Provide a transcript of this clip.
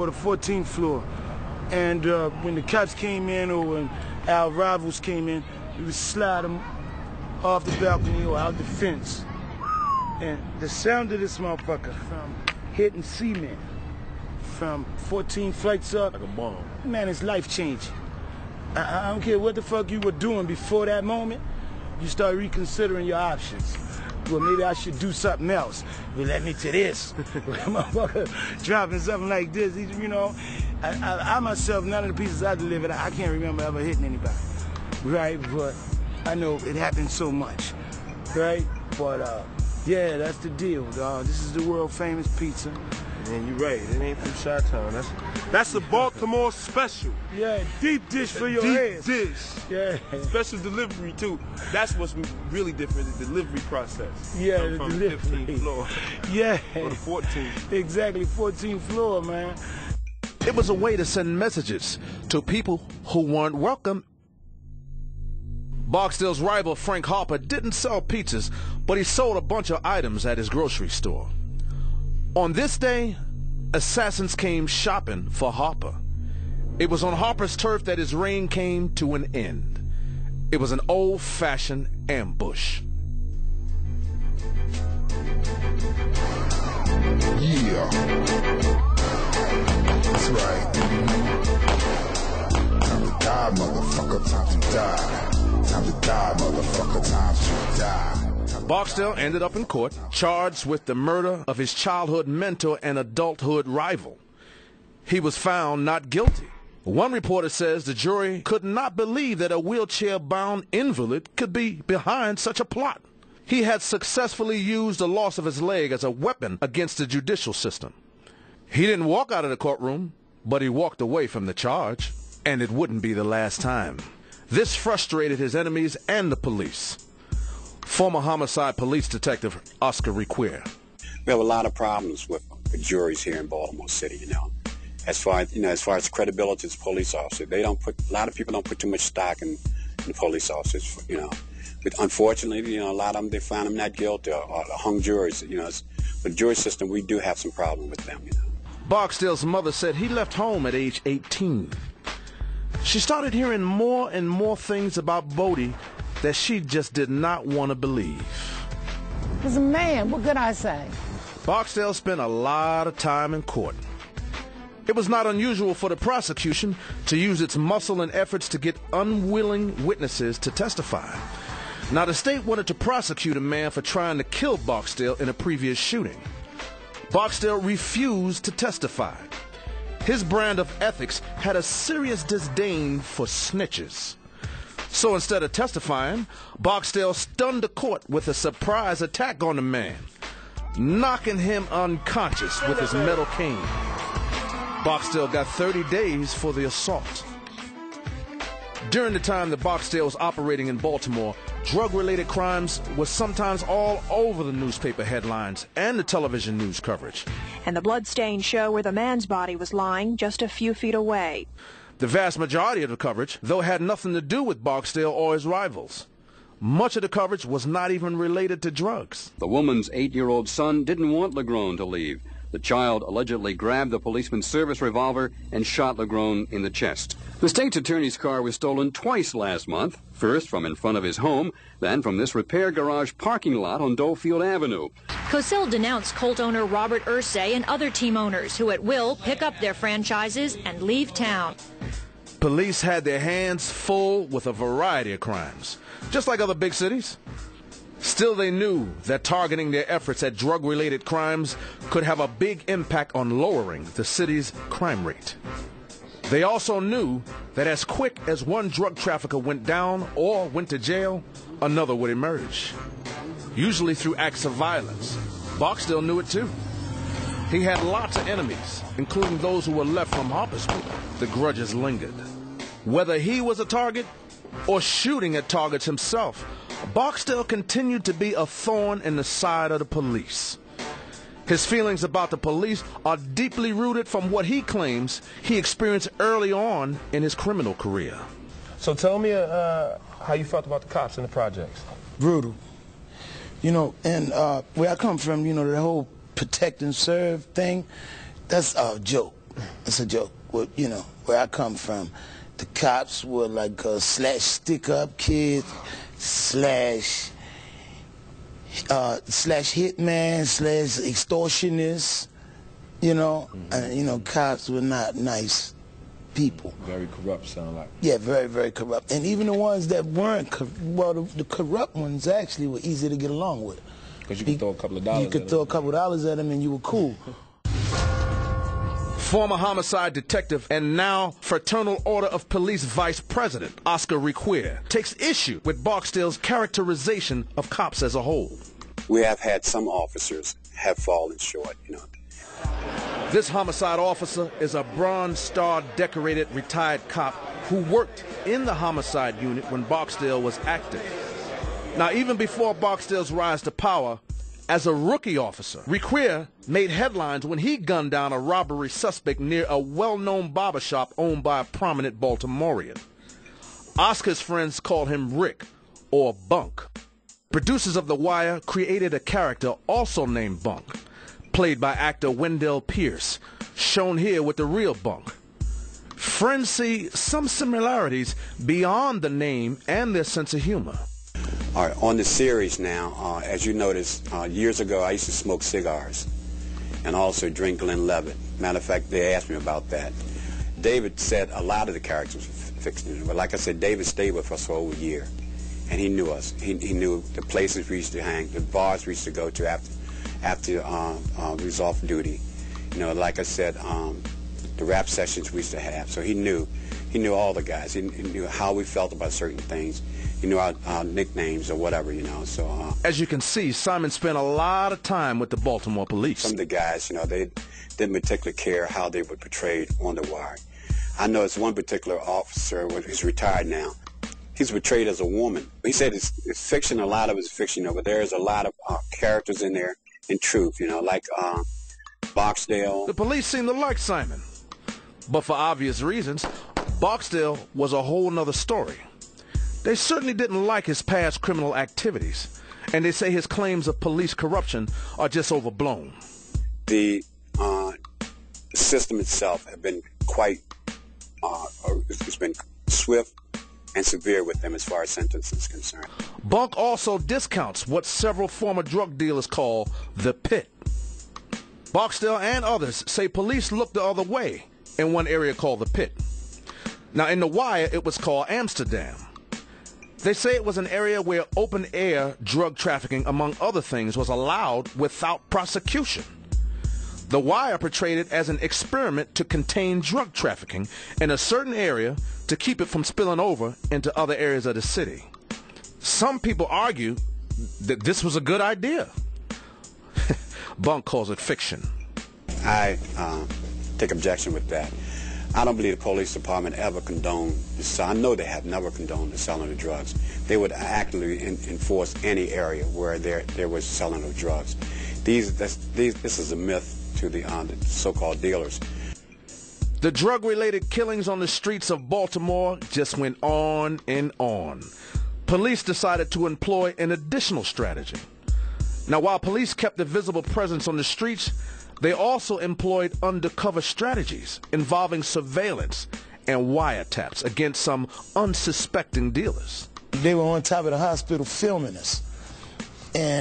or the 14th floor. And when the cops came in or when our rivals came in, we would slide them off the balcony or out the fence. And the sound of this motherfucker from hitting cement from 14 flights up, like a bomb. Man, it's life-changing. I don't care what the fuck you were doing before that moment, you start reconsidering your options. Well, maybe I should do something else. But let me to this. Motherfucker dropping something like this, you know. I myself, none of the pieces I delivered, I can't remember ever hitting anybody, right? But I know it happens so much, right? But yeah, that's the deal, dog. This is the world famous pizza. And you're right, it ain't from Chi-Town. That's the Baltimore special. Yeah, deep dish for your ass. Deep dish. Yeah. Special delivery too. That's what's really different, the delivery process. Yeah, the from delivery. 15th floor. Yeah. Or the 14th. Exactly, 14th floor, man. It was a way to send messages to people who weren't welcome. Barksdale's rival Frank Harper didn't sell pizzas, but he sold a bunch of items at his grocery store. On this day, assassins came shopping for Harper. It was on Harper's turf that his reign came to an end. It was an old-fashioned ambush. Yeah. That's right. Time to die, motherfucker. Time to die. Time to die, motherfucker. Time to die. Barksdale ended up in court, charged with the murder of his childhood mentor and adulthood rival. He was found not guilty. One reporter says the jury could not believe that a wheelchair-bound invalid could be behind such a plot. He had successfully used the loss of his leg as a weapon against the judicial system. He didn't walk out of the courtroom, but he walked away from the charge, and it wouldn't be the last time. This frustrated his enemies and the police. Former homicide police detective Oscar Requier. We have a lot of problems with juries here in Baltimore City, you know. As far as credibility as police officers, a lot of people don't put too much stock in the police officers, you know. But unfortunately, you know, a lot of them, they find them not guilty or hung juries, you know. With the jury system, we do have some problem with them, you know. Barksdale's mother said he left home at age 18. She started hearing more and more things about Bodie that she just did not want to believe. He's a man, what could I say? Barksdale spent a lot of time in court. It was not unusual for the prosecution to use its muscle and efforts to get unwilling witnesses to testify. Now, the state wanted to prosecute a man for trying to kill Barksdale in a previous shooting. Barksdale refused to testify. His brand of ethics had a serious disdain for snitches. So instead of testifying, Barksdale stunned the court with a surprise attack on the man, knocking him unconscious with his metal cane. Barksdale got 30 days for the assault. During the time that Barksdale was operating in Baltimore, drug-related crimes was sometimes all over the newspaper headlines and the television news coverage. And the bloodstained show where the man's body was lying just a few feet away. The vast majority of the coverage, though, had nothing to do with Barksdale or his rivals. Much of the coverage was not even related to drugs. The woman's 8-year-old son didn't want Legrone to leave. The child allegedly grabbed the policeman's service revolver and shot Legrone in the chest. The state's attorney's car was stolen twice last month, first from in front of his home, then from this repair garage parking lot on Dolefield Avenue. Cosell denounced Colt owner Robert Irsay and other team owners who at will pick up their franchises and leave town. Police had their hands full with a variety of crimes, just like other big cities. Still, they knew that targeting their efforts at drug-related crimes could have a big impact on lowering the city's crime rate. They also knew that as quick as one drug trafficker went down or went to jail, another would emerge, usually through acts of violence. Barksdale knew it too. He had lots of enemies, including those who were left from Harper's group. The grudges lingered. Whether he was a target or shooting at targets himself, Barksdale continued to be a thorn in the side of the police. His feelings about the police are deeply rooted from what he claims he experienced early on in his criminal career. So tell me how you felt about the cops in the projects. Brutal. You know, and where I come from, you know, the whole protect and serve thing, that's a joke. It's a joke. Well, you know, where I come from, the cops were like slash stick-up kids, slash hitman, slash extortionists. You know, cops were not nice people. Very corrupt, sound like. Yeah, very, very corrupt. And even the ones that weren't, the corrupt ones actually were easy to get along with. Because you could throw a couple of dollars at them. You could throw a couple of dollars at them and you were cool. Former homicide detective and now Fraternal Order of Police Vice President Oscar Requier takes issue with Barksdale's characterization of cops as a whole. We have had some officers have fallen short, This homicide officer is a Bronze Star decorated retired cop who worked in the homicide unit when Barksdale was active. Now, even before Barksdale's rise to power, as a rookie officer, Requier made headlines when he gunned down a robbery suspect near a well-known barbershop owned by a prominent Baltimorean. Oscar's friends called him Rick, or Bunk. Producers of The Wire created a character also named Bunk, played by actor Wendell Pierce, shown here with the real Bunk. Friends see some similarities beyond the name and their sense of humor. All right, on the series now, as you notice, years ago I used to smoke cigars and also drink Glenlivet. Matter of fact, they asked me about that. David said a lot of the characters were fictional, but like I said, David stayed with us for over a year, and he knew us. He knew the places we used to hang, the bars we used to go to after we was off duty. Like I said, the rap sessions we used to have. So he knew all the guys. He knew how we felt about certain things. He knew our nicknames or whatever, So as you can see, Simon spent a lot of time with the Baltimore police. Some of the guys, they didn't particularly care how they were portrayed on The Wire. I know it's one particular officer who's retired now. He's portrayed as a woman. He said it's fiction. A lot of it's fiction, but there's a lot of characters in there in truth, like Barksdale. The police seem to like Simon, but for obvious reasons, Barksdale was a whole nother story. They certainly didn't like his past criminal activities, and they say his claims of police corruption are just overblown. The system itself has been quite, it's been swift and severe with them as far as sentence is concerned. Bunk also discounts what several former drug dealers call the pit. Barksdale and others say police looked the other way in one area called the pit. Now, in The Wire, it was called Amsterdam. They say it was an area where open-air drug trafficking, among other things, was allowed without prosecution. The Wire portrayed it as an experiment to contain drug trafficking in a certain area to keep it from spilling over into other areas of the city. Some people argue that this was a good idea. Bunk calls it fiction. I take objection with that. I don't believe the police department ever condoned this. I know they have never condoned the selling of drugs. They would actively enforce any area where there was selling of drugs. This is a myth to the so-called dealers. The drug-related killings on the streets of Baltimore just went on and on. Police decided to employ an additional strategy. Now, while police kept a visible presence on the streets, they also employed undercover strategies involving surveillance and wiretaps against some unsuspecting dealers. They were on top of the hospital filming us. And